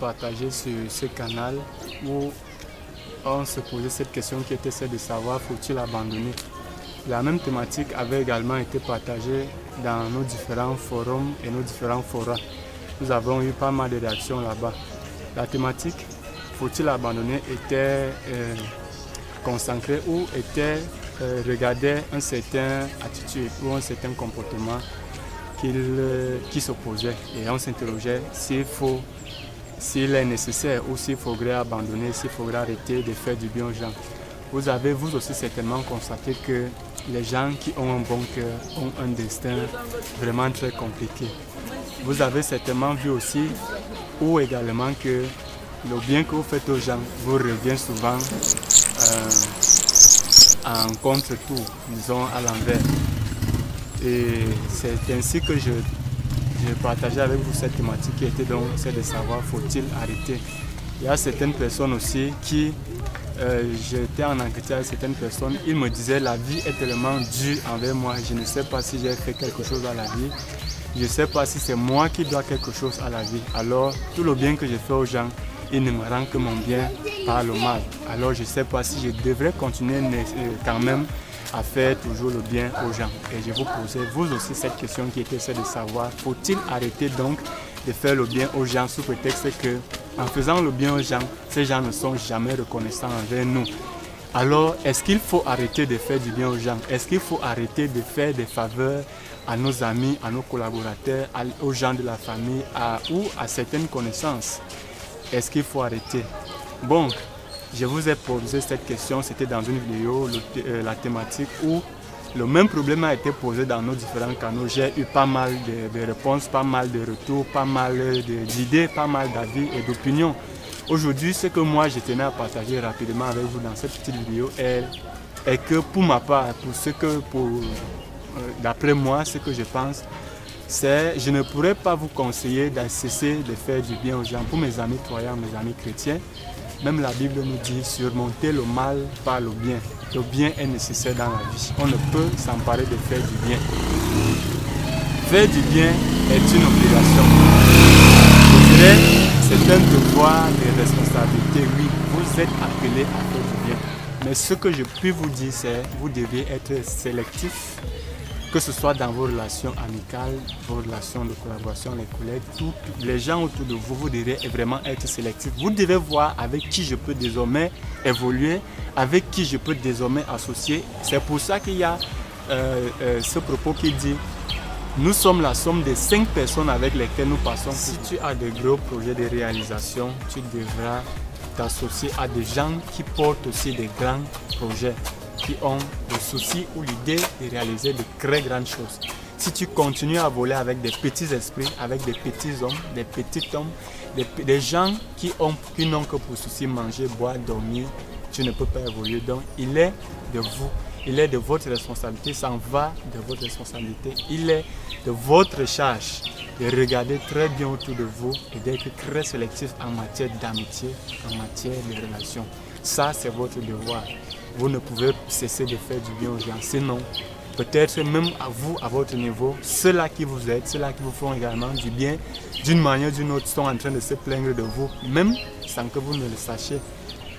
partager sur ce canal où on se posait cette question qui était celle de savoir faut-il abandonner. La même thématique avait également été partagée dans nos différents forums et nos différents forats. Nous avons eu pas mal de réactions là-bas. La thématique faut-il abandonner était consacrée ou regardait un certain attitude ou un certain comportement qui s'opposait. Et on s'interrogeait s'il est nécessaire ou s'il faudrait abandonner, s'il faudrait arrêter de faire du bien aux gens. Vous avez vous aussi certainement constaté que les gens qui ont un bon cœur ont un destin vraiment très compliqué. Vous avez certainement vu aussi ou également que le bien que vous faites aux gens vous revient souvent en contre-tour, disons à l'envers. Et c'est ainsi que je partageais avec vous cette thématique qui était donc celle de savoir faut-il arrêter. Il y a certaines personnes aussi qui, j'étais en entretien avec certaines personnes, ils me disaient la vie est tellement dure envers moi, je ne sais pas si j'ai fait quelque chose à la vie, je ne sais pas si c'est moi qui dois quelque chose à la vie. Alors tout le bien que je fais aux gens, il ne me rend que mon bien par le mal. Alors je ne sais pas si je devrais continuer quand même à faire toujours le bien aux gens. Et je vous posais vous aussi cette question qui était celle de savoir, faut-il arrêter donc de faire le bien aux gens sous prétexte que en faisant le bien aux gens, ces gens ne sont jamais reconnaissants envers nous. Alors, est-ce qu'il faut arrêter de faire du bien aux gens? Est-ce qu'il faut arrêter de faire des faveurs à nos amis, à nos collaborateurs, aux gens de la famille ou à certaines connaissances? Est-ce qu'il faut arrêter? Bon, je vous ai posé cette question, c'était dans une vidéo, la thématique où le même problème a été posé dans nos différents canaux. J'ai eu pas mal de réponses, pas mal de retours, pas mal d'idées, pas mal d'avis et d'opinions. Aujourd'hui, ce que moi je tenais à partager rapidement avec vous dans cette petite vidéo est que pour ma part, d'après moi, ce que je pense, c'est je ne pourrais pas vous conseiller de cesser de faire du bien aux gens. Pour mes amis croyants, mes amis chrétiens, même la Bible nous dit surmonter le mal par le bien. Le bien est nécessaire dans la vie. On ne peut s'emparer de faire du bien. Faire du bien est une obligation. Je dirais, c'est un devoir de responsabilité. Oui, vous êtes appelés à faire du bien. Mais ce que je puis vous dire, c'est que vous devez être sélectif, que ce soit dans vos relations amicales, vos relations de collaboration, les collègues, tous les gens autour de vous, vous devez vraiment être sélectif. Vous devez voir avec qui je peux désormais évoluer, avec qui je peux désormais associer. C'est pour ça qu'il y a ce propos qui dit nous sommes la somme des 5 personnes avec lesquelles nous passons. Si tu as de gros projets de réalisation, tu devras t'associer à des gens qui portent aussi des grands projets, qui ont le souci ou l'idée de réaliser de très grandes choses. Si tu continues à voler avec des petits esprits, avec des petits hommes, des petits hommes, des gens qui n'ont que pour souci manger, boire, dormir, tu ne peux pas évoluer. Donc il est de vous, il est de votre responsabilité, ça en va de votre responsabilité, il est de votre charge de regarder très bien autour de vous et d'être très sélectif en matière d'amitié, en matière de relations. Ça, c'est votre devoir. Vous ne pouvez cesser de faire du bien aux gens. Sinon, peut-être même à vous, à votre niveau, ceux-là qui vous aident, ceux-là qui vous font également du bien, d'une manière ou d'une autre, sont en train de se plaindre de vous, même sans que vous ne le sachiez.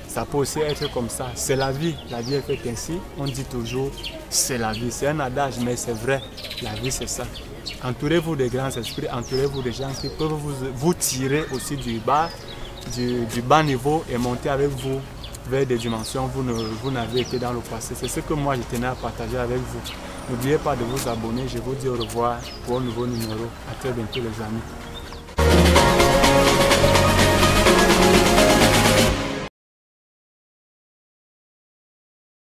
Ça peut aussi être comme ça. C'est la vie est faite ainsi. On dit toujours, c'est la vie. C'est un adage, mais c'est vrai. La vie, c'est ça. Entourez-vous de grands esprits, entourez-vous de gens qui peuvent vous tirer aussi du bas niveau et monter avec vous vers des dimensions où vous n'avez été dans le passé. C'est ce que moi je tenais à partager avec vous. N'oubliez pas de vous abonner. Je vous dis au revoir pour un nouveau numéro. À très bientôt les amis.